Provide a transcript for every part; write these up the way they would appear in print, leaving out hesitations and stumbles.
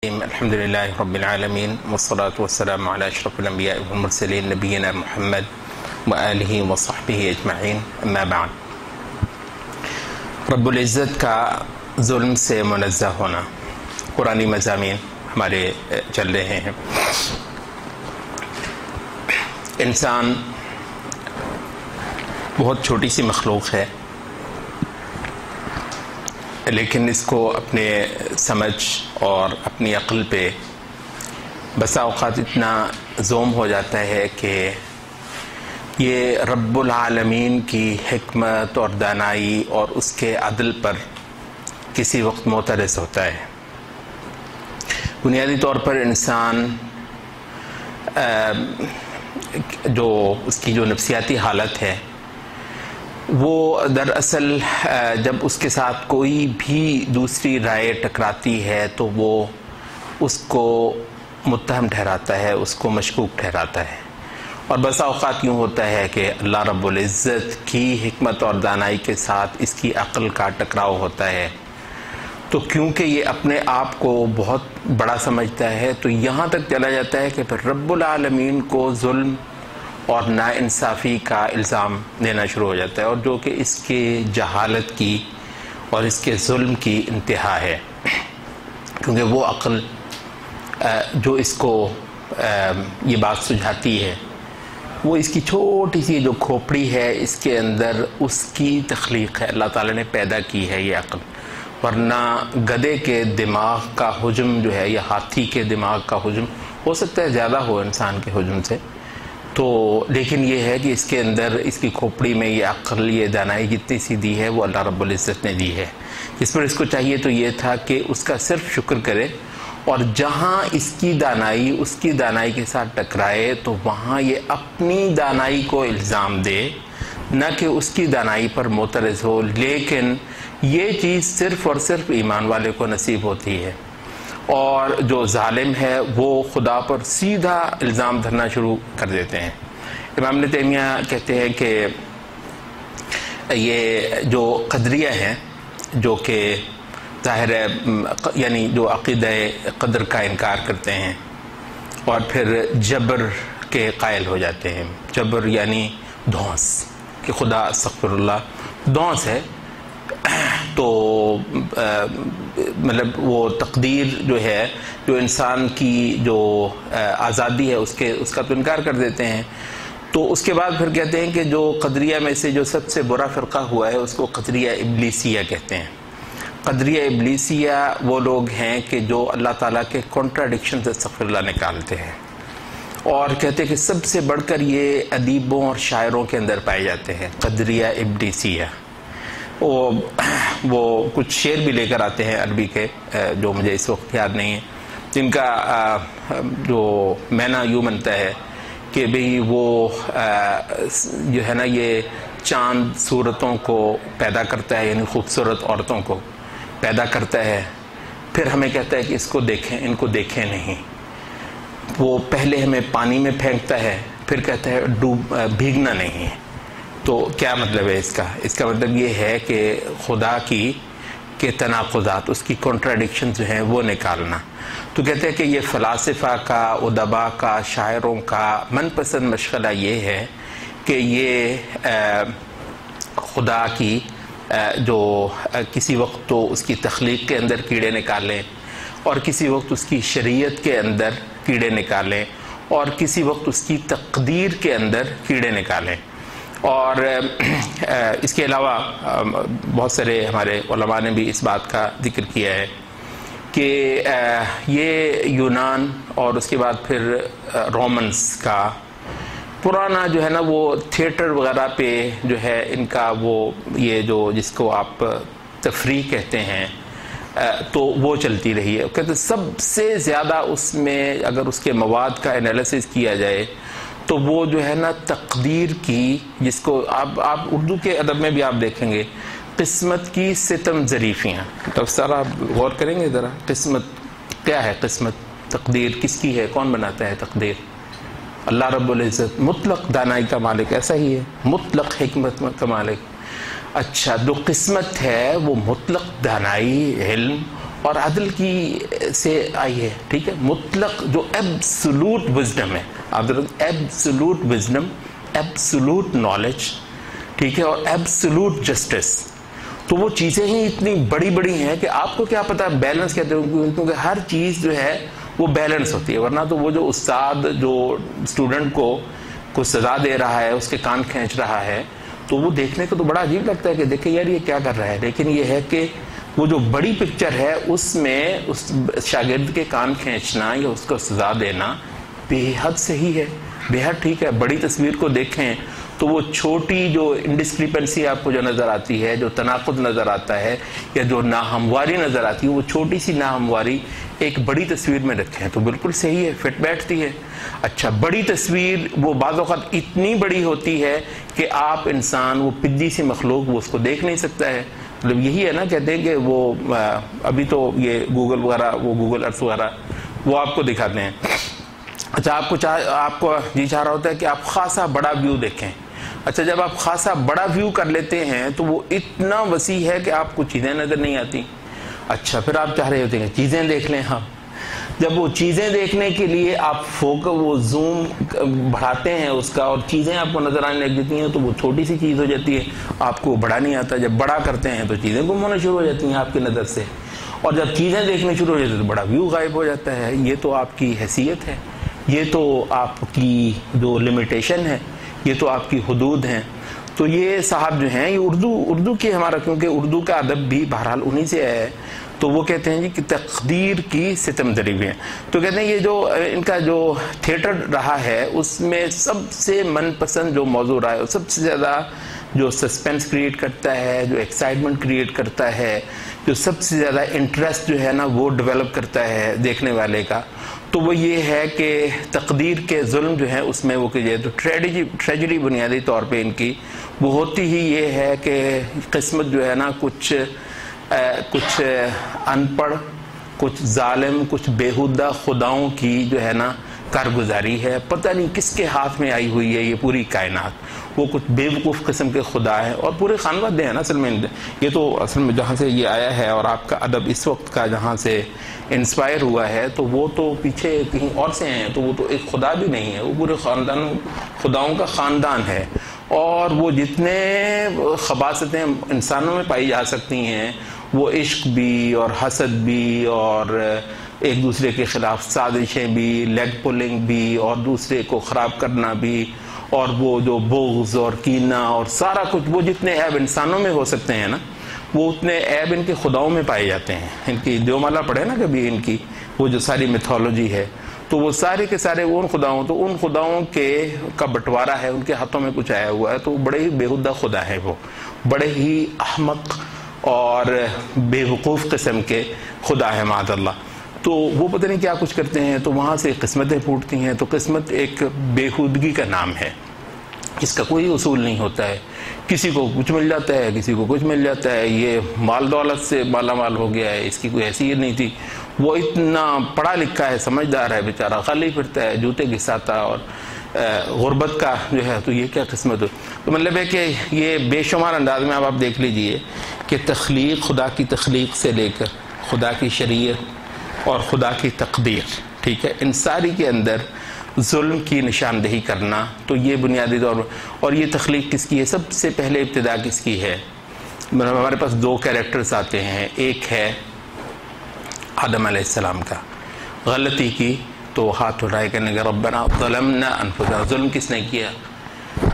الحمد لله رب العالمين والصلاة والسلام على أشرف الأنبياء والمرسلين نبينا محمد وآله وصحبه أجمعين اما بعد. رب العزت کا ظلم سے منزہ ہونا قرآنی مضامین ہمارے چل رہے ہیں. انسان بہت چھوٹی سی مخلوق ہے، لیکن اس کو اپنے سمجھ اور اپنی عقل پہ بسا اوقات اتنا زوم ہو جاتا ہے کہ یہ رب العالمین کی حکمت اور دانائی اور اس کے عدل پر کسی وقت معترض ہوتا ہے. بنیادی طور پر انسان جو اس کی جو نفسیاتی حالت ہے وہ دراصل جب اس کے ساتھ کوئی بھی دوسری رائے ٹکراتی ہے تو وہ اس کو متہم ٹھہراتا ہے، اس کو مشکوک ٹھہراتا ہے. اور بسا اوقات یوں ہوتا ہے کہ اللہ رب العزت کی حکمت اور دانائی کے ساتھ اس کی عقل کا ٹکراؤ ہوتا ہے، تو کیونکہ یہ اپنے آپ کو بہت بڑا سمجھتا ہے تو یہاں تک چلا جاتا ہے کہ پھر رب العالمین کو ظلم اور ناانصافی کا الزام دینا شروع ہو جاتا ہے، اور جو کہ اس کے جہالت کی اور اس کے ظلم کی انتہا ہے. کیونکہ وہ عقل جو اس کو یہ بات سجھاتی ہے وہ اس کی چھوٹی سی جو کھوپڑی ہے اس کے اندر اس کی تخلیق ہے، اللہ تعالیٰ نے پیدا کی ہے یہ عقل. ورنہ گدھے کے دماغ کا حجم جو ہے یا ہاتھی کے دماغ کا حجم ہو سکتا ہے زیادہ ہو انسان کے حجم سے، تو لیکن یہ ہے کہ اس کے اندر اس کی کھوپڑی میں یہ عقل، یہ دانائی جتنی سی دی ہے وہ اللہ رب العزت نے دی ہے. جس پر اس کو چاہیے تو یہ تھا کہ اس کا صرف شکر کرے، اور جہاں اس کی دانائی کے ساتھ ٹکرائے تو وہاں یہ اپنی دانائی کو الزام دے، نہ کہ اس کی دانائی پر معترض ہو. لیکن یہ چیز صرف اور صرف ایمان والے کو نصیب ہوتی ہے، اور جو ظالم ہے وہ خدا پر سیدھا الزام دھرنا شروع کر دیتے ہیں. امام ابن تیمیہ کہتے ہیں کہ یہ جو قدریہ ہیں جو کہ ظاہر ہے یعنی جو عقیدہ قدر کا انکار کرتے ہیں اور پھر جبر کے قائل ہو جاتے ہیں. جبر یعنی دھونس، کہ خدا استغفر اللہ دھونس ہے، تو مطلب وہ تقدیر جو ہے، جو انسان کی جو آزادی ہے اس کا تو انکار کر دیتے ہیں. تو اس کے بعد پھر کہتے ہیں کہ جو قدریہ میں سے جو سب سے برا فرقہ ہوا ہے اس کو قدریہ ابلیسیہ کہتے ہیں. قدریہ ابلیسیہ وہ لوگ ہیں کہ جو اللہ تعالیٰ کے کنٹراڈکشن سے استغفر اللہ نکالتے ہیں، اور کہتے ہیں کہ سب سے بڑھ کر یہ ادیبوں اور شاعروں کے اندر پائے جاتے ہیں. قدریہ ابلیسیہ وہ کچھ شعر بھی لے کر آتے ہیں عربی کے جو مجھے اس وقت یاد نہیں ہے، جن کا جو معنی یوں بنتا ہے کہ بھئی وہ جو ہے نا یہ چاند صورتوں کو پیدا کرتا ہے، یعنی خوبصورت عورتوں کو پیدا کرتا ہے، پھر ہمیں کہتا ہے کہ اس کو دیکھیں، ان کو دیکھیں نہیں. وہ پہلے ہمیں پانی میں پھینکتا ہے، پھر کہتا ہے بھیگنا نہیں. تو کیا مطلب ہے اس کا مطلب یہ ہے کہ خدا کے تناقضات، اس کی کنٹراڈکشن جو ہیں وہ نکالنا. تو کہتے ہیں کہ یہ فلاسفہ کا، ادبا کا، شاعروں کا من پسند مشغلہ یہ ہے کہ یہ خدا کی جو کسی وقت تو اس کی تخلیق کے اندر کیڑے نکالیں، اور کسی وقت اس کی شریعت کے اندر کیڑے نکالیں، اور کسی وقت اس کی تقدیر کے اندر کیڑے نکالیں. اور اس کے علاوہ بہت سارے ہمارے علماء نے بھی اس بات کا ذکر کیا ہے کہ یہ یونان اور اس کے بعد پھر رومنز کا پرانا جو ہے نا وہ تھیٹر وغیرہ پہ جو ہے ان کا وہ یہ جو جس کو آپ تفریح کہتے ہیں تو وہ چلتی رہی ہے. کہتے سب سے زیادہ اس میں اگر اس کے مواد کا انالیسس کیا جائے تو وہ جو ہے نا تقدیر کی، جس کو آپ اردو کے ادب میں بھی آپ دیکھیں گے، قسمت کی ستم ظریفیاں. تو سر آپ غور کریں گے ذرا، قسمت کیا ہے؟ قسمت، تقدیر کس کی ہے؟ کون بناتا ہے تقدیر؟ اللہ رب العزت مطلق دانائی کا مالک، ایسا ہی ہے، مطلق حکمت کا مالک. اچھا، جو قسمت ہے وہ مطلق دانائی، علم اور عدل کی سے آئی ہے، ٹھیک ہے، مطلق جو ایبسولوٹ وزڈم ہے، آپ ایبسولوٹ وزڈم، ایبسولوٹ نالج، ٹھیک ہے، اور ایبسولوٹ جسٹس. تو وہ چیزیں ہی اتنی بڑی بڑی ہیں کہ آپ کو کیا پتا بیلنس کہتے ہیں، کیونکہ ہر چیز جو ہے وہ بیلنس ہوتی ہے. ورنہ تو وہ جو استاد جو اسٹوڈنٹ کو کچھ سزا دے رہا ہے، اس کے کان کھینچ رہا ہے، تو وہ دیکھنے کو تو بڑا عجیب لگتا ہے کہ دیکھیں یار یہ کیا کر رہا ہے. لیکن یہ ہے کہ وہ جو بڑی پکچر ہے اس میں اس شاگرد کے کان کھینچنا یا اس کو سزا دینا بے حد صحیح ہے، بے حد ٹھیک ہے. بڑی تصویر کو دیکھیں تو وہ چھوٹی جو انڈسکریپنسی آپ کو جو نظر آتی ہے، جو تناقض نظر آتا ہے یا جو ناہمواری نظر آتی ہے، وہ چھوٹی سی ناہمواری ایک بڑی تصویر میں رکھیں تو بالکل صحیح ہے، فٹ بیٹھتی ہے. اچھا، بڑی تصویر وہ بعض اوقات اتنی بڑی ہوتی ہے کہ آپ انسان، وہ پجی سی مخلوق، وہ اس کو دیکھ نہیں سکتا ہے. مطلب یہی ہے نا، کہتے ہیں کہ وہ ابھی تو یہ گوگل وغیرہ، وہ گوگل ارتھ وغیرہ وہ آپ کو دکھاتے ہیں. اچھا، آپ کو جی چاہ رہا ہوتا ہے کہ آپ خاصا بڑا ویو دیکھیں. اچھا، جب آپ خاصا بڑا ویو کر لیتے ہیں تو وہ اتنا وسیع ہے کہ آپ کو چیزیں نظر نہیں آتی. اچھا، پھر آپ چاہ رہے ہوتے ہیں کہ چیزیں دیکھ لیں. ہاں، جب وہ چیزیں دیکھنے کے لیے آپ وہ زوم بڑھاتے ہیں اس کا، اور چیزیں آپ کو نظر آنے لگ جاتی ہیں تو وہ چھوٹی سی چیز ہو جاتی ہے، آپ کو بڑا نہیں آتا. جب بڑا کرتے ہیں تو چیزیں گم ہونا شروع ہو جاتی ہیں آپ کی نظر سے، اور جب چیزیں دیکھنے شروع ہو جاتی ہیں تو بڑا ویو غائب ہو جاتا ہے. یہ تو آپ کی حیثیت ہے، یہ تو آپ کی جو لمیٹیشن ہے، یہ تو آپ کی حدود ہیں. تو یہ صاحب جو ہیں، یہ اردو کی ہمارا، کیونکہ اردو کا ادب بھی بہرحال انہی سے ہے، تو وہ کہتے ہیں جی کہ تقدیر کی ستم ضریبیں. تو کہتے ہیں یہ جو ان کا جو تھیٹر رہا ہے اس میں سب سے من پسند جو موضوع رہا ہے، سب سے زیادہ جو سسپینس کریٹ کرتا ہے، جو ایکسائٹمنٹ کریٹ کرتا ہے، جو سب سے زیادہ انٹرسٹ جو ہے نا وہ ڈیولپ کرتا ہے دیکھنے والے کا، تو وہ یہ ہے کہ تقدیر کے ظلم جو ہے اس میں وہ کہ تو ٹریجڈی بنیادی طور پہ ان کی وہ ہوتی ہی یہ ہے کہ قسمت جو ہے نا کچھ ان پڑھ، کچھ ظالم، کچھ بیہودہ خداؤں کی جو ہے نا کارگزاری ہے. پتہ نہیں کس کے ہاتھ میں آئی ہوئی ہے یہ پوری کائنات. وہ کچھ بے وقوف قسم کے خدا ہے، اور پورے خانوادے ہیں نا اصل میں. یہ تو اصل میں جہاں سے یہ آیا ہے اور آپ کا ادب اس وقت کا جہاں سے انسپائر ہوا ہے، تو وہ تو پیچھے کہیں اور سے ہیں. تو وہ تو ایک خدا بھی نہیں ہے، وہ پورے خداؤں کا خاندان ہے. اور وہ جتنے خباثتیں انسانوں میں پائی جا سکتی ہیں، وہ عشق بھی اور حسد بھی اور ایک دوسرے کے خلاف سازشیں بھی، لیگ پولنگ بھی، اور دوسرے کو خراب کرنا بھی، اور وہ جو بغض اور کینہ اور سارا کچھ، وہ جتنے عیب انسانوں میں ہو سکتے ہیں نا، وہ اتنے عیب ان کے خداؤں میں پائے جاتے ہیں. ان کی دیومالا پڑھے نا کبھی، ان کی وہ جو ساری میتھولوجی ہے، تو وہ سارے کے سارے ان خداؤں کا بٹوارا ہے، ان کے ہاتھوں میں کچھ آیا ہوا ہے. تو بڑے ہی بےہودہ خدا ہے، وہ بڑے ہی احمق اور بے وقوف قسم کے خدا ہے معاذ اللہ. تو وہ پتہ نہیں کیا کچھ کرتے ہیں، تو وہاں سے قسمتیں پھوٹتی ہیں. تو قسمت ایک بےہودگی کا نام ہے، اس کا کوئی اصول نہیں ہوتا ہے. کسی کو کچھ مل جاتا ہے، کسی کو کچھ مل جاتا ہے. یہ مال دولت سے مالا مال ہو گیا ہے، اس کی کوئی حیثیت نہیں تھی. وہ اتنا پڑھا لکھا ہے، سمجھدار ہے بیچارہ، خالی پھرتا ہے، جوتے گھساتا اور غربت کا جو ہے. تو یہ کیا قسمت ہو؟ تو مطلب ہے کہ یہ بے شمار انداز میں آپ دیکھ لیجئے کہ تخلیق، خدا کی تخلیق سے لے کر خدا کی شریعت اور خدا کی تقدیر، ٹھیک ہے، ان ساری کے اندر ظلم کی نشاندہی کرنا. تو یہ بنیادی طور پر، اور یہ تخلیق کس کی ہے؟ سب سے پہلے ابتدا کس کی ہے؟ ہمارے پاس دو کیریکٹرز آتے ہیں. ایک ہے آدم علیہ السلام کا، غلطی کی تو ہاتھ اٹھائے کہنے کہ ربنا ظلمنا انفسنا. ظلم کس نے کیا؟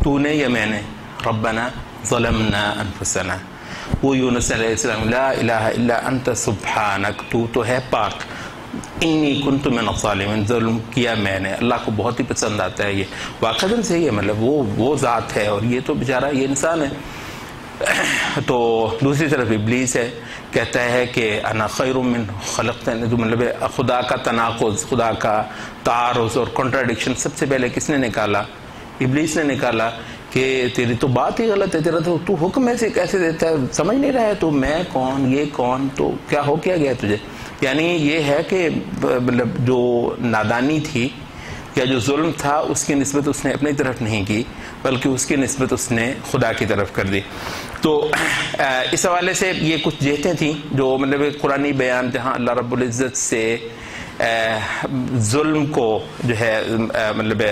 تو نے یا میں نے؟ ربنا ظلمنا انفسنا. وہ یونس علیہ السلام، لا الہ الا انت سبحانک، تو ہے پاک، انی کنت من الظالمین، ظلم کیا میں نے. اللہ کو بہت ہی پسند آتا ہے یہ، واقعاً صحیح ہے. مطلب وہ ذات ہے اور یہ تو بیچارہ یہ انسان ہے. تو دوسری طرف ابلیس ہے، کہتا ہے کہ انا خیر من خلقتنی. تو مطلب خدا کا تناقض، خدا کا تعارض اور کنٹراڈکشن سب سے پہلے کس نے نکالا؟ ابلیس نے نکالا کہ تیری تو بات ہی غلط ہے، تیرا تو حکم ایسے کیسے دیتا ہے، سمجھ نہیں رہا ہے تو میں کون، یہ کون، تو کیا ہو کیا گیا تجھے؟ یعنی یہ ہے کہ مطلب جو نادانی تھی یا جو ظلم تھا اس کی نسبت اس نے اپنی طرف نہیں کی بلکہ اس کی نسبت اس نے خدا کی طرف کر دی۔ تو اس حوالے سے یہ کچھ جہتیں تھیں جو مطلب قرآنی بیان جہاں اللہ رب العزت سے ظلم کو جو ہے مطلب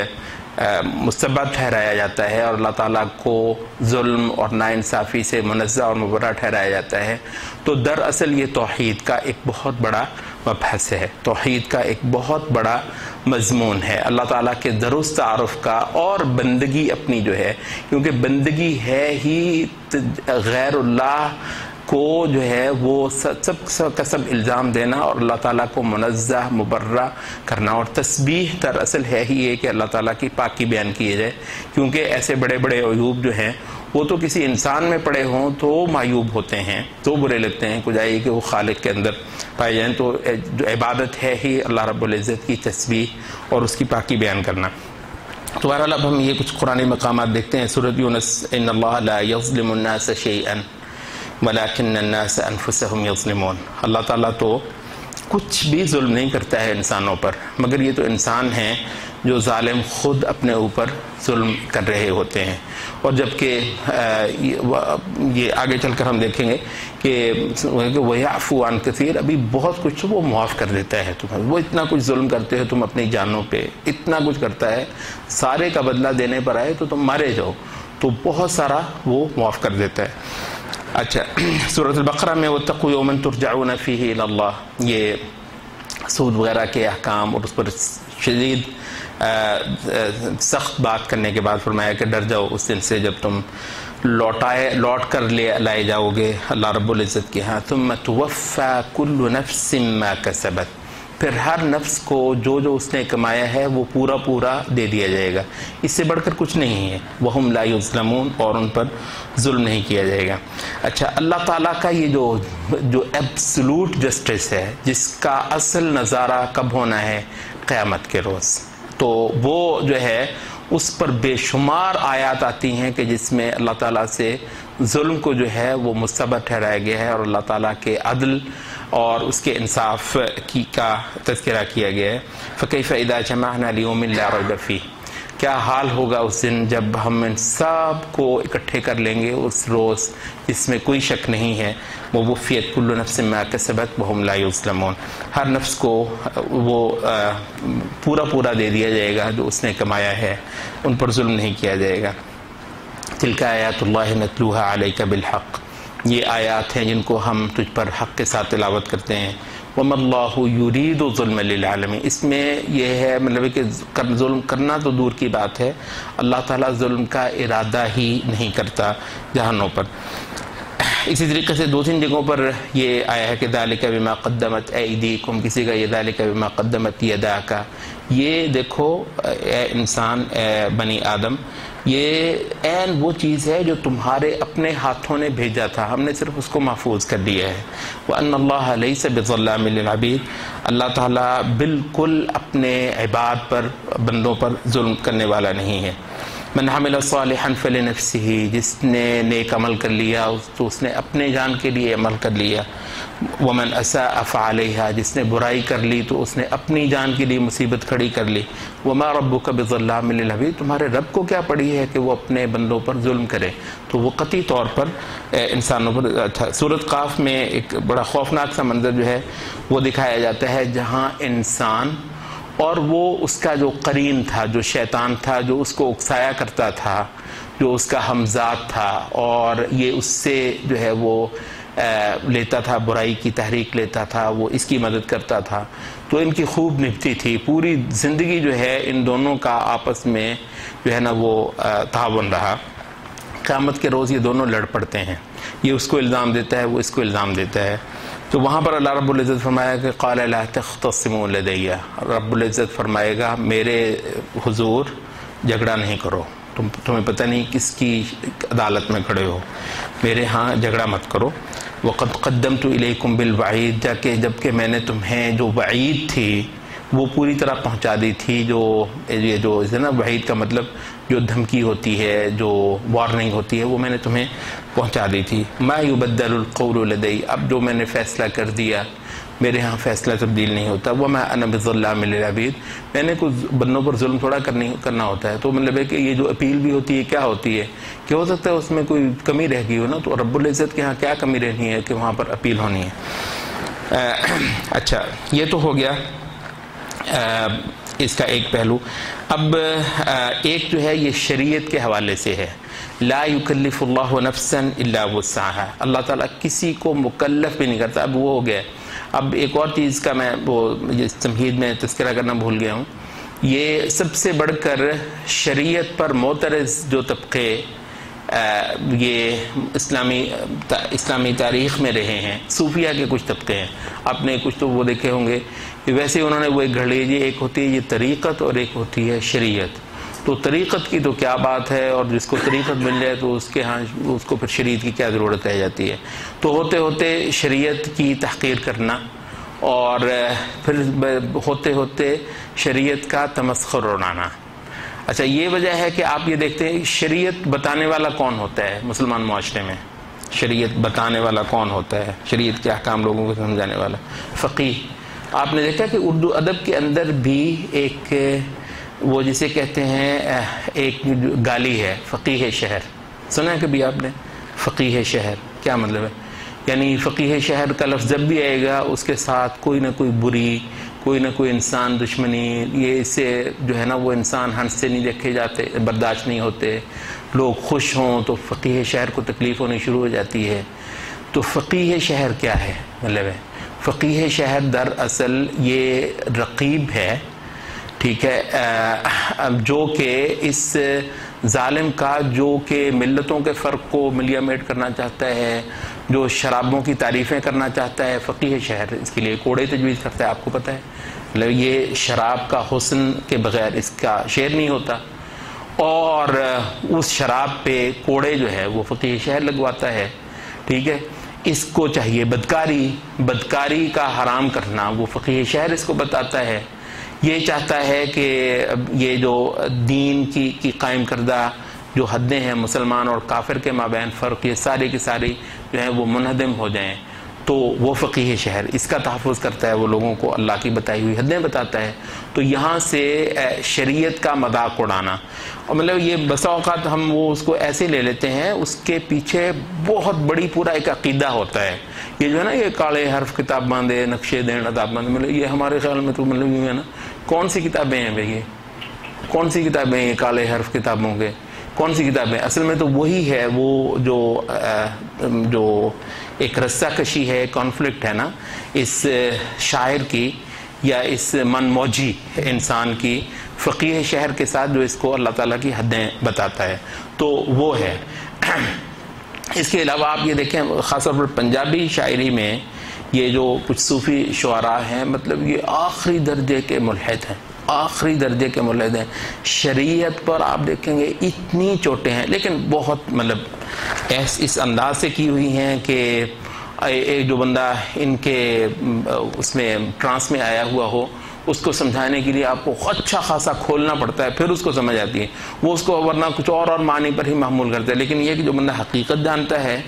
مستبد ٹھہرایا جاتا ہے اور اللہ تعالیٰ کو ظلم اور ناانصافی سے منزہ اور مبرہ ٹھہرایا جاتا ہے، تو دراصل یہ توحید کا ایک بہت بڑا مبحث ہے، توحید کا ایک بہت بڑا مضمون ہے، اللہ تعالیٰ کے درست تعارف کا اور بندگی اپنی جو ہے، کیونکہ بندگی ہے ہی غیر اللہ کو جو ہے وہ سب کا سب الزام دینا اور اللہ تعالیٰ کو منزہ مبرہ کرنا، اور تسبیح دراصل ہے ہی یہ کہ اللہ تعالیٰ کی پاکی بیان کی جائے، کیونکہ ایسے بڑے بڑے عیوب جو ہیں وہ تو کسی انسان میں پڑے ہوں تو معیوب ہوتے ہیں، تو برے لگتے ہیں، کچھ آئیے کہ وہ خالق کے اندر پائے جائیں، تو جو عبادت ہے ہی اللہ رب العزت کی تسبیح اور اس کی پاکی بیان کرنا۔ تو بہرحال اب ہم یہ کچھ قرآنی مقامات دیکھتے ہیں۔ سورۃ یونس، ان اللہ لا یظلم الناس شیئا ولکن الناس انفسهم یظلمون، اللہ تعالیٰ تو کچھ بھی ظلم نہیں کرتا ہے انسانوں پر، مگر یہ تو انسان ہیں جو ظالم خود اپنے اوپر ظلم کر رہے ہوتے ہیں۔ اور جبکہ یہ آگے چل کر ہم دیکھیں گے کہ وَيَعْفُو عَنْ كَثِيرٍ، ابھی بہت کچھ وہ معاف کر دیتا ہے تمہیں، وہ اتنا کچھ ظلم کرتے ہو تم اپنی جانوں پہ، اتنا کچھ کرتا ہے، سارے کا بدلہ دینے پر آئے تو تم مارے جاؤ، تو بہت سارا وہ معاف کر دیتا ہے۔ اچھا، سورۃ البقرہ میں وَاتَّقُوا يَوْمًا تُرْجَعُونَ فِيهِ إِلَى اللَّهِ، یہ سود وغیرہ کے احکام اور اس پر شدید سخت بات کرنے کے بعد فرمایا کہ ڈر جاؤ اس دن سے جب تم لوٹ کر لائے جاؤ گے اللہ رب العزت کے ہاں، ثُمَّ تُوَفَّى كُلُّ نَفْسٍ مَا كَسَبَتْ، پھر ہر نفس کو جو اس نے کمایا ہے وہ پورا دے دیا جائے گا، اس سے بڑھ کر کچھ نہیں ہے، وَهُمْ لَا يُظْلَمُونَ، اور ان پر ظلم نہیں کیا جائے گا۔ اچھا، اللہ تعالیٰ کا یہ جو ایبسلوٹ جسٹس ہے، جس کا اصل نظارہ کب ہونا ہے؟ قیامت کے روز، تو وہ جو ہے اس پر بے شمار آیات آتی ہیں کہ جس میں اللہ تعالیٰ سے ظلم کو جو ہے وہ مستبد ٹھہرایا گیا ہے اور اللہ تعالیٰ کے عدل اور اس کے انصاف کا تذکرہ کیا گیا ہے۔ فَكَيْفَ إِذَا جَمَعْنَا لِيَوْمٍ لَا رَيْبَ فِيهِ، کیا حال ہوگا اس دن جب ہم ان سب کو اکٹھے کر لیں گے اس روز جس میں کوئی شک نہیں ہے، وَوُفِّيَتْ كُلُّ نَفْسٍ مَا كَسَبَتْ وَهُمْ لَا يُظْلَمُونَ، ہر نفس کو وہ پورا دے دیا جائے گا جو اس نے کمایا ہے، ان پر ظلم نہیں کیا جائے گا۔ تِلْكَ آیاتُ اللَّهِ نَتْلُوهَا عَلَيْكَ بِالْحَقِّ، یہ آیات ہیں جن کو ہم تجھ پر حق کے ساتھ تلاوت کرتے ہیں۔ وَمَا اللَّهُ يُرِيدُ ظُلْمًا لِلْعَالَمِينَ، اس میں یہ ہے مطلب کہ ظلم کرنا تو دور کی بات ہے، اللہ تعالیٰ ظلم کا ارادہ ہی نہیں کرتا جہانوں پر۔ اسی طریقے سے دو تین جگہوں پر یہ آیا ہے کہ ذَلِكَ بِمَا قَدَّمَتْ أَيْدِيكُمْ، کسی کا یہ ذَلِكَ بِمَا قَدَّمَتْ يَدَاكَ، یہ دیکھو اے انسان، اے بنی آدم، یہ عین وہ چیز ہے جو تمہارے اپنے ہاتھوں نے بھیجا تھا، ہم نے صرف اس کو محفوظ کر دیا ہے۔ وَأَنَّ اللَّهَ لَيْسَ بِظَلَّامٍ لِلْعَبِيدِ، اللہ تعالیٰ بالکل اپنے عباد پر، بندوں پر ظلم کرنے والا نہیں ہے۔ من عمل صالحا فلنفسه، جس نے نیک عمل کر لیا تو اس نے اپنے جان کے لیے عمل کر لیا۔ ومن اساء فعليها، جس نے برائی کر لی تو اس نے اپنی جان کے لیے مصیبت کھڑی کر لی۔ وما ربك بظلام للعبید، تمہارے رب کو کیا پڑی ہے کہ وہ اپنے بندوں پر ظلم کرے، تو وہ قطعی طور پر انسانوں پر۔ سورۃ قاف میں ایک بڑا خوفناک سا منظر جو ہے وہ دکھایا جاتا ہے، جہاں انسان اور وہ اس کا جو قرین تھا، جو شیطان تھا، جو اس کو اکسایا کرتا تھا، جو اس کا ہمزاد تھا، اور یہ اس سے جو ہے وہ لیتا تھا، برائی کی تحریک لیتا تھا، وہ اس کی مدد کرتا تھا، تو ان کی خوب نبھتی تھی، پوری زندگی جو ہے ان دونوں کا آپس میں جو ہے نا وہ تعاون رہا۔ قیامت کے روز یہ دونوں لڑ پڑتے ہیں، یہ اس کو الزام دیتا ہے، وہ اس کو الزام دیتا ہے۔ تو وہاں پر اللہ رب العزت فرمایا کہ قال لا تختصموا لدی، رب العزت فرمائے گا میرے حضور جھگڑا نہیں کرو، تمہیں پتہ نہیں کس کی عدالت میں کھڑے ہو، میرے ہاں جھگڑا مت کرو۔ وقد قدمت الیکم بالوعید، جبکہ میں نے تمہیں جو وعید تھی وہ پوری طرح پہنچا دی تھی، جو ہے نا وعید کا مطلب جو دھمکی ہوتی ہے، جو وارننگ ہوتی ہے، وہ میں نے تمہیں پہنچا دی تھی۔ ما یبدل القول لدی، اب جو میں نے فیصلہ کر دیا میرے ہاں فیصلہ تبدیل نہیں ہوتا. وما انا بظلام للعبید, میں نے کچھ بندوں پر ظلم تھوڑا کرنا ہوتا ہے. تو مطلب ہے کہ یہ جو اپیل بھی ہوتی ہے کیا ہوتی ہے کہ ہو سکتا ہے اس میں کوئی کمی رہ گئی ہو نا, تو رب العزت کے ہاں کیا کمی رہنی ہے کہ وہاں پر اپیل ہونی ہے. اچھا, یہ تو ہو گیا اس کا ایک پہلو. اب ایک جو ہے یہ شریعت کے حوالے سے ہے. لا یکلف اللہ نفسا الا وسعها, اللہ تعالیٰ کسی کو مکلف بھی نہیں کرتا. اب وہ ہو گیا. اب ایک اور چیز کا میں وہ تمہید میں تذکرہ کرنا بھول گیا ہوں. یہ سب سے بڑھ کر شریعت پر معترض جو طبقے یہ اسلامی تاریخ میں رہے ہیں, صوفیہ کے کچھ طبقے ہیں, آپ نے کچھ تو وہ دیکھے ہوں گے. ویسے انہوں نے وہ ایک گھڑ لی, ایک ہوتی ہے یہ طریقت اور ایک ہوتی ہے شریعت. تو طریقت کی تو کیا بات ہے, اور جس کو طریقت مل جائے تو اس کے ہاں اس کو پھر شریعت کی کیا ضرورت رہ جاتی ہے. تو ہوتے ہوتے شریعت کی تحقیر کرنا, اور پھر ہوتے ہوتے شریعت کا تمسخر اڑانا. اچھا, یہ وجہ ہے کہ آپ یہ دیکھتے ہیں شریعت بتانے والا کون ہوتا ہے مسلمان معاشرے میں. شریعت بتانے والا کون ہوتا ہے, شریعت کے احکام لوگوں کو سمجھانے والا فقیہ. آپ نے دیکھا کہ اردو ادب کے اندر بھی ایک وہ جسے کہتے ہیں ایک گالی ہے, فقیہ شہر. سنا ہے کبھی آپ نے فقیہ شہر کیا مطلب ہے؟ یعنی فقیہ شہر کا لفظ جب بھی آئے گا اس کے ساتھ کوئی نہ کوئی بری, کوئی نہ کوئی انسان دشمنی, یہ اس سے جو ہے نا وہ انسان ہنس سے نہیں دیکھے جاتے, برداشت نہیں ہوتے. لوگ خوش ہوں تو فقیہ شہر کو تکلیف ہونی شروع ہو جاتی ہے. تو فقیہ شہر کیا ہے مطلب ہے؟ فقیہ شہر در اصل یہ رقیب ہے, ٹھیک ہے, جو کہ اس ظالم کا جو کہ ملتوں کے فرق کو ملیامیٹ کرنا چاہتا ہے, جو شرابوں کی تعریفیں کرنا چاہتا ہے. فقیہ شہر اس کے لیے کوڑے تجویز کرتا ہے, آپ کو پتہ ہے. مطلب یہ شراب کا حسن کے بغیر اس کا شعر نہیں ہوتا, اور اس شراب پہ کوڑے جو ہے وہ فقیہ شہر لگواتا ہے. ٹھیک ہے, اس کو چاہیے بدکاری کا حرام کرنا, وہ فقیہ شہر اس کو بتاتا ہے. یہ چاہتا ہے کہ یہ جو دین کی قائم کردہ جو حدیں ہیں مسلمان اور کافر کے مابین فرق, یہ ساری کی ساری جو ہیں وہ منہدم ہو جائیں. تو وہ فقیہ شہر اس کا تحفظ کرتا ہے, وہ لوگوں کو اللہ کی بتائی ہوئی حدیں بتاتا ہے. تو یہاں سے شریعت کا مذاق اڑانا, اور مطلب یہ بسا اوقات ہم وہ اس کو ایسے لے لیتے ہیں, اس کے پیچھے بہت بڑی پورا ایک عقیدہ ہوتا ہے. یہ جو ہے نا یہ کاڑے حرف کتاب باندھے نقشے دین عذاب باندھے, مطلب یہ ہمارے خیال میں تو مطلب یہ ہے نا کون سی کتابیں ہیں بھئی, یہ کون سی کتابیں ہیں کالے حرف کتابوں کے, کون سی کتابیں؟ اصل میں تو وہی ہے وہ جو ایک رسہ کشی ہے, کانفلکٹ ہے نا اس شاعر کی یا اس من موجی انسان کی فقیہ شہر کے ساتھ, جو اس کو اللہ تعالیٰ کی حدیں بتاتا ہے. تو وہ ہے. اس کے علاوہ آپ یہ دیکھیں خاص طور پر پنجابی شاعری میں یہ جو کچھ صوفی شعراء ہیں, مطلب یہ آخری درجے کے ملحد ہیں, آخری درجے کے ملحد ہیں. شریعت پر آپ دیکھیں گے اتنی چوٹیں ہیں, لیکن بہت مطلب اس انداز سے کی ہوئی ہیں کہ ایک جو بندہ ان کے اس میں ٹرانس میں آیا ہوا ہو, اس کو سمجھانے کے لیے آپ کو اچھا خاصا کھولنا پڑتا ہے, پھر اس کو سمجھ آتی ہے. وہ اس کو ورنہ کچھ اور معنی پر ہی محمول کرتا ہے. لیکن یہ کہ جو بندہ حقیقت جانتا ہے,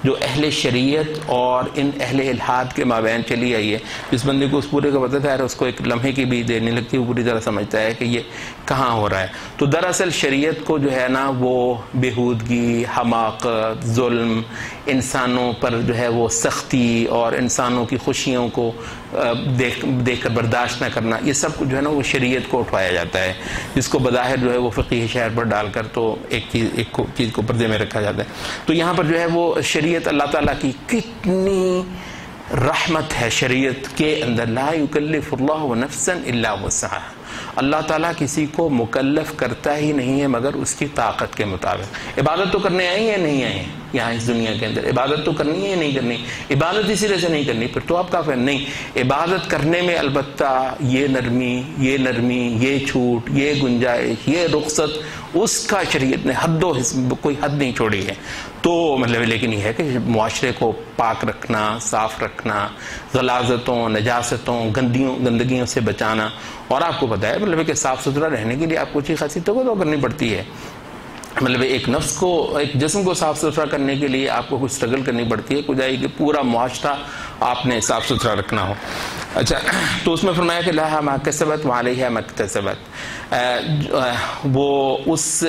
جو اہل شریعت اور ان اہل الحاد کے مابین چلی آئی ہے, جس بندے کو اس پورے کا پتہ ہے, اس کو ایک لمحے کی بھی دیر نہیں لگتی, وہ پوری طرح سمجھتا ہے کہ یہ کہاں ہو رہا ہے. تو دراصل شریعت کو جو ہے نا وہ بےہودگی, حماقت, ظلم, انسانوں پر جو ہے وہ سختی اور انسانوں کی خوشیوں کو دیکھ کر برداشت نہ کرنا, یہ سب جو ہے نا وہ شریعت کو اٹھوایا جاتا ہے, جس کو بظاہر جو ہے وہ فقیہ شہر پر ڈال کر تو ایک چیز کو پردے میں رکھا جاتا ہے. تو یہاں پر جو ہے وہ شریعت اللہ تعالیٰ کی کتنی رحمت ہے شریعت کے اندر. لا یکلف اللہ نفسا الا وسعها, اللہ تعالیٰ کسی کو مکلف کرتا ہی نہیں ہے مگر اس کی طاقت کے مطابق. عبادت تو کرنے آئے یا نہیں آئے یہاں اس دنیا کے اندر, عبادت تو کرنی ہے یا نہیں کرنی؟ عبادت اسی طرح سے نہیں کرنی پھر تو آپ کافر نہیں. عبادت کرنے میں البتہ یہ نرمی, یہ چھوٹ, یہ گنجائش, یہ رخصت, اس کا شریعت نے حد و کوئی حد نہیں چھوڑی ہے. تو مطلب لیکن یہ ہے کہ معاشرے کو پاک رکھنا, صاف رکھنا, غلاظتوں, نجاستوں, گندگیوں سے بچانا. اور آپ کو پتہ ہے مطلب کہ صاف ستھرا رہنے کے لیے آپ کو اچھی خاصی توبہ کرنی پڑتی ہے. مطلب ایک نفس کو, ایک جسم کو صاف ستھرا کرنے کے لیے آپ کو کچھ سٹرگل کرنی پڑتی ہے. کچھ آئی کہ پورا معاشرہ آپ نے صاف ستھرا رکھنا ہو۔ اچھا، تو اس میں فرمایا کہ لہا ما کسبت وعلیہا ما اکتسبت، وہ اس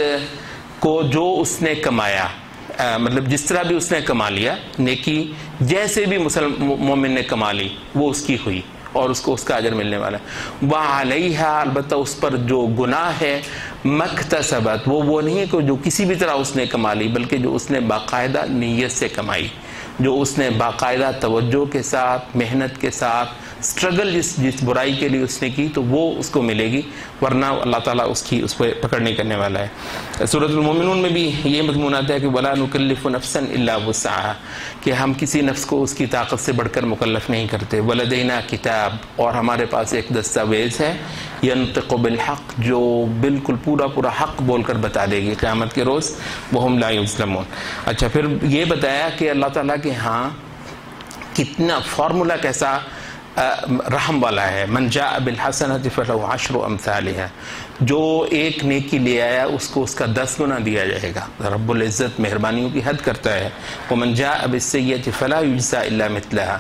کو جو اس نے کمایا، مطلب جس طرح بھی اس نے کما لیا نیکی، جیسے بھی مومن نے کما لی وہ اس کی ہوئی اور اس کو اس کا اجر ملنے والا ہے۔ وعلیہا، البتہ اس پر جو گناہ ہے، مکتسبت، وہ نہیں کہ جو کسی بھی طرح اس نے کما لی، بلکہ جو اس نے باقاعدہ نیت سے کمائی، جو اس نے باقاعدہ توجہ کے ساتھ، محنت کے ساتھ، اسٹرگل جس برائی کے لیے اس نے کی، تو وہ اس کو ملے گی، ورنہ اللہ تعالیٰ اس پہ پکڑ نہیں کرنے والا ہے۔ سورۃ المومنون میں بھی یہ مضمون آتا ہے کہ وَلَا نُكَلِّفُ نَفْسًا إِلَّا وُسْعَهَا، کہ ہم کسی نفس کو اس کی طاقت سے بڑھ کر مکلف نہیں کرتے۔ وَلَدَيْنَا کتاب، اور ہمارے پاس ایک دستاویز ہے، يَنطِقُ بِالْحَقِّ، جو بالکل پورا حق بول کر بتا دے گی قیامت کے روز، وَهُمْ لَا يُظْلَمُونَ۔ اچھا، پھر یہ بتایا کہ اللہ تعالیٰ کے ہاں کتنا فارمولا کیسا رحم والا ہے۔ من جاء بالحسنۃ فلہ عشر امثالها، جو ایک نیکی لے آیا اس کو اس کا 10 گنا دیا جائے گا۔ رب العزت مہربانیوں کی حد کرتا ہے۔ ومن جاء بالسیئۃ فلا یجزی الا مثلها،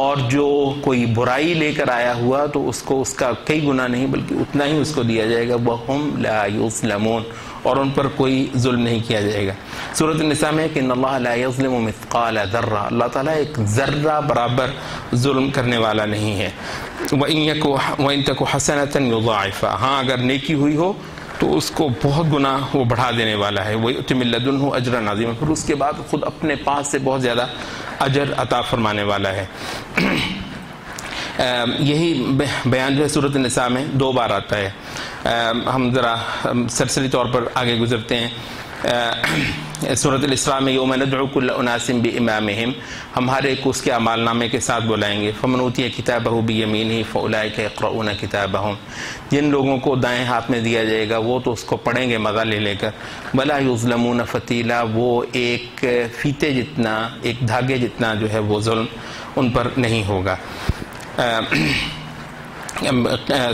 اور جو کوئی برائی لے کر آیا ہوا تو اس کو اس کا کئی گنا نہیں بلکہ اتنا ہی اس کو دیا جائے گا۔ وہم لا یظلمون، اور ان پر کوئی ظلم نہیں کیا جائے گا۔ سورۃ النساء میں کہ ان اللہ لا یظلم مثقال ذرہ، اللہ تعالیٰ ایک ذرہ برابر ظلم کرنے والا نہیں ہے۔ وَإِن تَكُ حَسَنَةً يُضَاعِفْهَا، ہاں اگر نیکی ہوئی ہو تو اس کو بہت گنا وہ بڑھا دینے والا ہے۔ وَيُؤْتِ مِن لَّدُنْهُ أَجْرًا عَظِيمًا، پھر اس کے بعد خود اپنے پاس سے بہت زیادہ اجر عطا فرمانے والا ہے۔ یہی بیان جو ہے سورۃ النساء میں 2 بار آتا ہے۔ ہم ذرا سرسری طور پر آگے گزرتے ہیں۔ سورۃ الاسراء میں یوم ندعو کل اناس بامامہم، ہم ہر ایک کو اس کے اعمال نامے کے ساتھ بلائیں گے۔ فمن اوتی کتابہ بیمینہ فاولئک یقرؤون کتابہم، جن لوگوں کو دائیں ہاتھ میں دیا جائے گا وہ تو اس کو پڑھیں گے مزہ لے لے کر۔ ولا یظلمون فتیلا، وہ ایک فیتے جتنا، ایک دھاگے جتنا جو ہے وہ ظلم ان پر نہیں ہوگا۔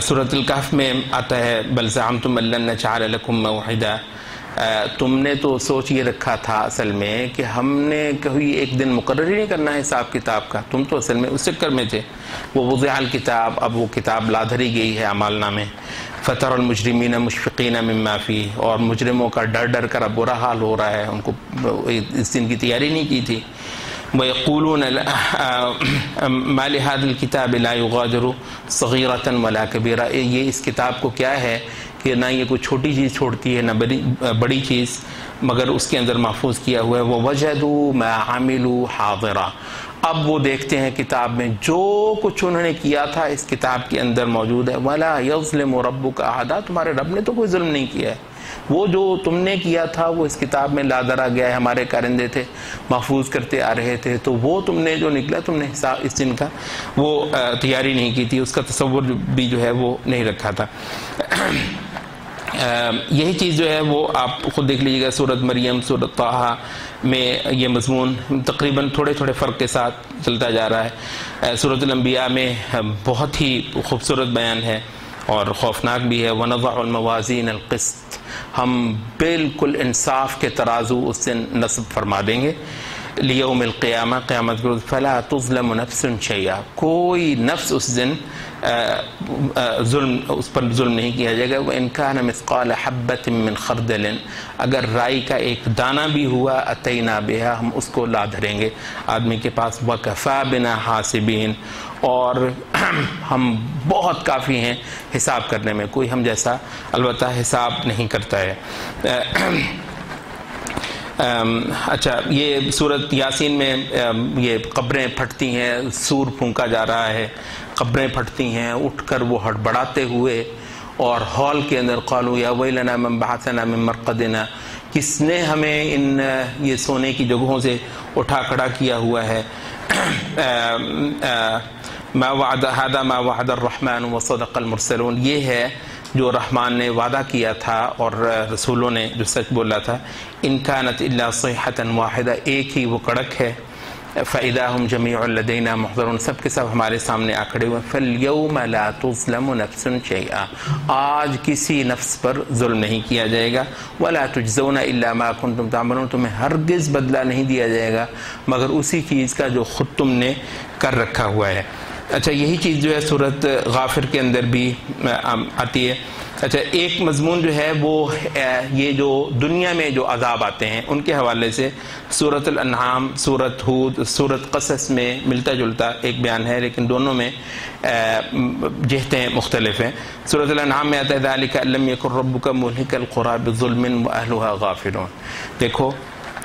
سورۃ الکہف میں آتا ہے بل زعمتم ان لن نجعل لکم موعدا، تم نے تو سوچ یہ رکھا تھا اصل میں کہ ہم نے کوئی ایک دن مقرر ہی نہیں کرنا ہے حساب کتاب کا، تم تو اصل میں اس چکر میں تھے۔ وہ وضع الکتاب، اب وہ کتاب لا دھری گئی ہے اعمال نامے۔ فتر المجرمین مشفقین مما فیہ، اور مجرموں کا ڈر کر اب برا حال ہو رہا ہے، ان کو اس دن کی تیاری نہیں کی تھی۔ وَيَقُولُونَ مَا لِهَذَا الْكِتَابِ لَا يُغَادِرُ صَغِيرَةً وَلَا كَبِيرَةً، یہ اس کتاب کو کیا ہے کہ نہ یہ کوئی چھوٹی چیز چھوڑتی ہے نہ بڑی چیز، مگر اس کے اندر محفوظ کیا ہوا ہے۔ وَوَجَدُوا مَا عَمِلُوا حَاضِرًا، اب وہ دیکھتے ہیں کتاب میں جو کچھ انہوں نے کیا تھا اس کتاب کے اندر موجود ہے۔ وَلَا يَظْلِمُ رَبُّكَ أَحَدًا، تمہارے رب نے تو کوئی ظلم نہیں کیا ہے، وہ جو تم نے کیا تھا وہ اس کتاب میں لادرا گیا ہے، ہمارے کارندے تھے محفوظ کرتے آ رہے تھے، تو وہ تم نے جو نکلا تم نے حساب اس دن کا وہ تیاری نہیں کی تھی، اس کا تصور بھی جو ہے وہ نہیں رکھا تھا۔ یہی چیز جو ہے وہ آپ خود دیکھ لیجیے گا سورۃ مریم، سورۃ طٰہٰ میں یہ مضمون تقریباً تھوڑے فرق کے ساتھ چلتا جا رہا ہے۔ سورۃ الانبیاء میں بہت ہی خوبصورت بیان ہے اور خوفناک بھی ہے۔ وَنَضَعُ الْمَوَازِينَ الْقِسْطَ، ہم بالکل انصاف کے ترازو اس دن نصب فرما دیں گے۔ لیوم القیامہ، قیامت کے روز، فلا تظلم نفس شیئا، کوئی نفس اس دن اس پر ظلم نہیں کیا جائے گا۔ وَإِن كَانَ مِثْقَالَ حَبَّةٍ مِّنْ خَرْدَلٍ، اگر رائی کا ایک دانہ بھی ہوا، أَتَيْنَا بِهَا، ہم اس کو لا دھریں گے آدمی کے پاس۔ وَكَفَى بِنَا حَاسِبِينَ، اور ہم بہت کافی ہیں حساب کرنے میں، کوئی ہم جیسا البتہ حساب نہیں کرتا ہے۔ اچھا، یہ سورۃ یاسین میں یہ قبریں پھٹتی ہیں، سور پھونکا جا رہا ہے، قبریں پھٹتی ہیں، اٹھ کر وہ ہڑبڑاتے ہوئے، اور ہال کے اندر قالوا یا ویلنا من بعثنا من مرقدنا، کس نے ہمیں ان یہ سونے کی جگہوں سے اٹھا کھڑا کیا ہوا ہے۔ ما وعد هذا ما وعد الرحمن وصدق المرسلون، یہ ہے جو رحمان نے وعدہ کیا تھا اور رسولوں نے جو سچ بولا تھا۔ ان كانت الا صيحة واحدة، ایک ہی وہ کڑک ہے فَإِذَا هُمْ جَمِيعٌ لَدَيْنَا مُحْضَرُونَ، سب کے سب ہمارے سامنے آ کھڑے ہوئے. فَالْيَوْمَ لَا تُظْلَمُ نَفْسٌ شَيْئًا، آج کسی نفس پر ظلم نہیں کیا جائے گا. وَلَا تُجْزَوْنَ إِلَّا مَا كُنْتُمْ تَعْمَلُونَ، تمہیں ہرگز بدلہ نہیں دیا جائے گا مگر اسی چیز کا جو خود تم نے کر رکھا ہوا ہے. اچھا، یہی چیز جو ہے سورۃ غافر کے اندر بھی آتی ہے. اچھا، ایک مضمون جو ہے وہ یہ جو دنیا میں جو عذاب آتے ہیں ان کے حوالے سے سورۃ الانعام، سورۃ ہود، سورۃ قصص میں ملتا جلتا ایک بیان ہے، لیکن دونوں میں جہتیں مختلف ہیں. سورۃ الانعام میں آتا ہے ذَلِكَ أَن لَّمْ يَكُن رَّبُّكَ مُهْلِكَ الْقُرَىٰ بِظُلْمٍ وَأَهْلُهَا غَافِلُونَ. دیکھو،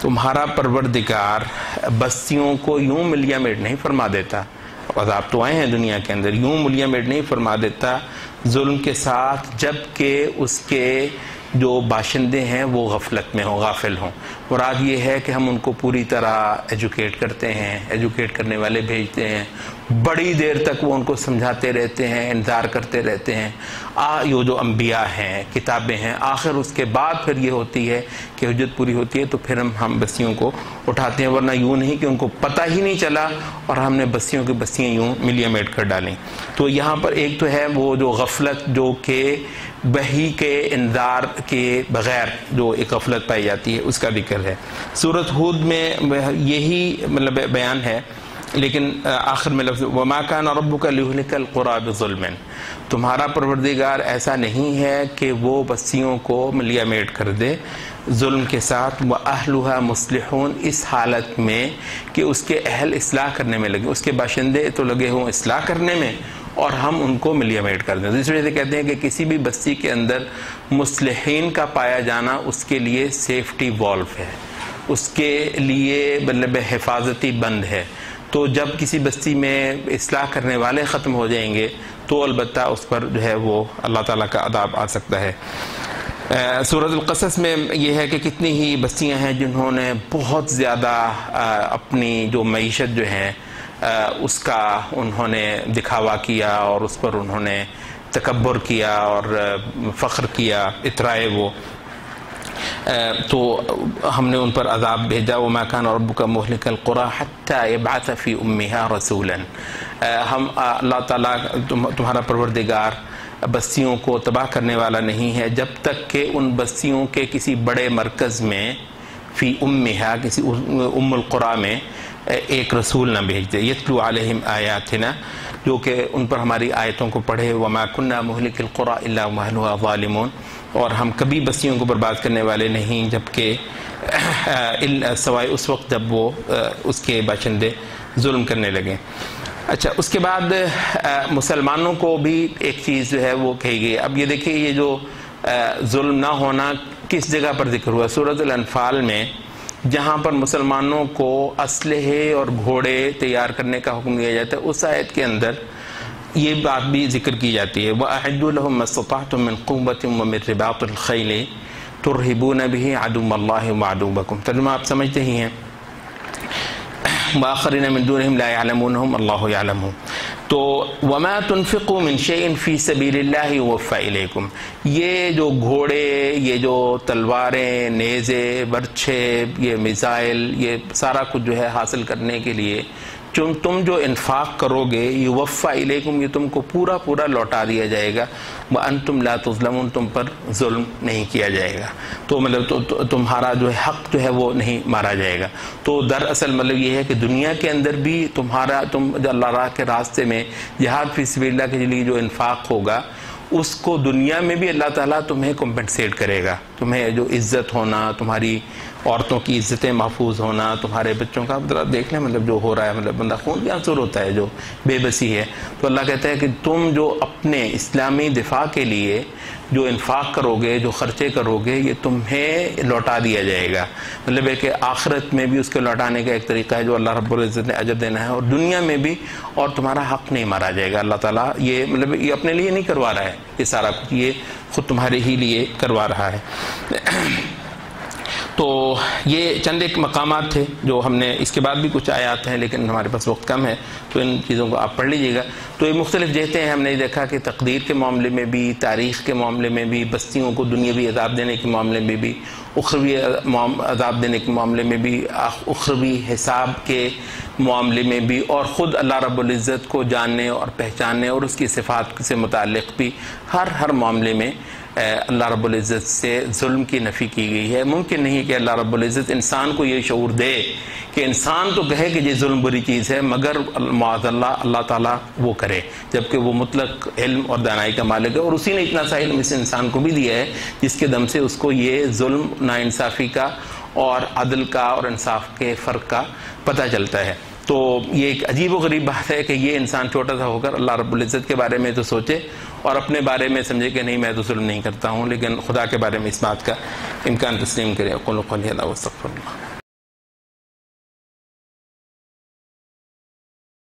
تمہارا پروردگار بستیوں کو یوں ملیا میٹ نہیں فرما دیتا، عذاب تو آئے ہیں دنیا کے اندر، یوں ملیا میٹ نہیں فرما دیتا ظلم کے ساتھ جبکہ اس کے جو باشندے ہیں وہ غفلت میں ہوں، غافل ہوں. مراد یہ ہے کہ ہم ان کو پوری طرح ایجوکیٹ کرتے ہیں، ایجوکیٹ کرنے والے بھیجتے ہیں، بڑی دیر تک وہ ان کو سمجھاتے رہتے ہیں، انذار کرتے رہتے ہیں. یہ جو انبیاء ہیں، کتابیں ہیں، آخر اس کے بعد پھر یہ ہوتی ہے کہ حجت پوری ہوتی ہے تو پھر ہم بستیوں کو اٹھاتے ہیں، ورنہ یوں نہیں کہ ان کو پتہ ہی نہیں چلا اور ہم نے بستیوں کی بستیاں یوں ملیا میٹ کر ڈالیں. تو یہاں پر ایک تو ہے وہ جو غفلت، جو کہ وحی کے انذار کے بغیر جو ایک غفلت پائی جاتی ہے، اس کا ذکر ہے. سورۃ ہود میں یہی مطلب بیان ہے، لیکن آخر میں لفظ وَمَا كَانَ رَبُّكَ لِيُهْلِكَ الْقُرَىٰ بِظُلْمٍ، تمہارا پروردگار ایسا نہیں ہے کہ وہ بستیوں کو ملیا میٹ کر دے ظلم کے ساتھ. وَأَهْلُهَا مُصْلِحُونَ، اس حالت میں کہ اس کے اہل اصلاح کرنے میں لگے، اس کے باشندے تو لگے ہوں اصلاح کرنے میں اور ہم ان کو ملیا میٹ کر دیں. اس وجہ سے کہتے ہیں کہ کسی بھی بستی کے اندر مصلحین کا پایا جانا اس کے لیے سیفٹی والو ہے، اس کے لیے مطلب حفاظتی بند ہے. تو جب کسی بستی میں اصلاح کرنے والے ختم ہو جائیں گے تو البتہ اس پر جو ہے وہ اللہ تعالیٰ کا عذاب آ سکتا ہے. سورۃ القصص میں یہ ہے کہ کتنی ہی بستیاں ہیں جنہوں نے بہت زیادہ اپنی جو معیشت جو ہے اس کا انہوں نے دکھاوا کیا اور اس پر انہوں نے تکبر کیا اور فخر کیا، اترائے وہ، تو ہم نے ان پر عذاب بھیجا. وَمَا كَانَ رَبُّكَ مُهْلِكَ الْقُرَىٰ حَتَّىٰ يَبْعَثَ فِي أُمِّهَا رَسُولًا. ہم اللہ تعالیٰ تمہارا پروردگار بستیوں کو تباہ کرنے والا نہیں ہے جب تک کہ ان بستیوں کے کسی بڑے مرکز میں فی امہا، کسی ام القریٰ میں ایک رسول نہ بھیج دے. یتلو علیہم آیاتنا، جو کہ ان پر ہماری آیتوں کو پڑھے. وما کننا مہلک القریٰ الا واہلها ظالمون، اور ہم کبھی بستیوں کو برباد کرنے والے نہیں جبکہ سوائے اس وقت جب وہ اس کے باشندے ظلم کرنے لگیں. اچھا، اس کے بعد مسلمانوں کو بھی ایک چیز جو ہے وہ کہی گئی. اب یہ دیکھیں یہ جو ظلم نہ ہونا کس جگہ پر ذکر ہوا؟ سورۃ الانفال میں، جہاں پر مسلمانوں کو اسلحے اور گھوڑے تیار کرنے کا حکم دیا جاتا ہے، اس آیت کے اندر یہ بات بھی ذکر کی جاتی ہے. وَأَعِدُّوا لَهُم مَّا اسْتَطَعْتُم مِّن قُوَّةٍ وَمِن رِّبَاطِ الْخَيْلِ تُرْهِبُونَ بِهِ عَدُوَّ اللَّهِ وَعَدُوَّكُمْ. ترجمہ آپ سمجھتے ہی ہیں. وَآخَرِينَ مِن دُونِهِمْ لَا يَعْلَمُونَهُمْ اللَّهُ يَعْلَمُهُمْ. تو وَمَا تُنْفِقُوا مِن شَيْءٍ فِي سَبِيلِ اللَّهِ يُوَفَّ إِلَيْكُمْ، یہ جو گھوڑے، یہ جو تلواریں، نیزے، برچھے، یہ میزائل، یہ سارا کچھ جو ہے حاصل کرنے کے لیے تم جو انفاق کرو گے، یوفا الیکم، یہ تم کو پورا پورا لوٹا دیا جائے گا. وانتم لا تظلمون، تم پر ظلم نہیں کیا جائے گا. تو مطلب تمہارا جو ہے حق جو ہے وہ نہیں مارا جائے گا. تو دراصل مطلب یہ ہے کہ دنیا کے اندر بھی تم اللہ راہ کے راستے میں جہاد فی سبیل اللہ کے لیے جو انفاق ہوگا، اس کو دنیا میں بھی اللہ تعالیٰ تمہیں کمپنسیٹ کرے گا. تمہیں جو عزت ہونا، تمہاری عورتوں کی عزتیں محفوظ ہونا، تمہارے بچوں کا دیکھ لیں مطلب جو ہو رہا ہے، مطلب بندہ خون کے آنسور ہوتا ہے جو بے بسی ہے. تو اللہ کہتا ہے کہ تم جو اپنے اسلامی دفاع کے لیے جو انفاق کرو گے، جو خرچے کرو گے، یہ تمہیں لوٹا دیا جائے گا. مطلب ہے کہ آخرت میں بھی اس کے لوٹانے کا ایک طریقہ ہے جو اللہ رب العزت نے اجر دینا ہے، اور دنیا میں بھی، اور تمہارا حق نہیں مارا جائے گا. اللہ تعالیٰ یہ مطلب یہ اپنے لیے نہیں کروا رہا ہے، یہ سارا کچھ یہ خود تمہارے ہی لیے کروا رہا ہے. تو یہ چند ایک مقامات تھے جو ہم نے، اس کے بعد بھی کچھ آیات ہیں لیکن ہمارے پاس وقت کم ہے تو ان چیزوں کو آپ پڑھ لیجئے گا۔ تو یہ مختلف جہتیں ہیں، ہم نے دیکھا کہ تقدیر کے معاملے میں بھی، تاریخ کے معاملے میں بھی، بستیوں کو دنیاوی عذاب دینے کے معاملے میں بھی، اخروی عذاب دینے کے معاملے میں بھی، اخروی حساب کے معاملے میں بھی، اور خود اللہ رب العزت کو جاننے اور پہچاننے اور اس کی صفات سے متعلق بھی ہر معاملے میں اللہ رب العزت سے ظلم کی نفی کی گئی ہے۔ ممکن نہیں کہ اللہ رب العزت انسان کو یہ شعور دے کہ انسان تو کہے کہ یہ ظلم بری چیز ہے، مگر معاذ اللہ تعالیٰ وہ کرے، جبکہ وہ مطلق علم اور دانائی کا مالک ہے، اور اسی نے اتنا سا علم اس انسان کو بھی دیا ہے جس کے دم سے اس کو یہ ظلم، ناانصافی کا اور عدل کا اور انصاف کے فرق کا پتہ چلتا ہے۔ تو یہ ایک عجیب و غریب بات ہے کہ یہ انسان چھوٹا سا ہو کر اللہ رب العزت کے بارے میں تو سوچے اور اپنے بارے میں سمجھے کہ نہیں میں تو ظلم نہیں کرتا ہوں، لیکن خدا کے بارے میں اس بات کا امکان تسلیم کرے۔ اقول قولی ھذا واستغفر اللہ۔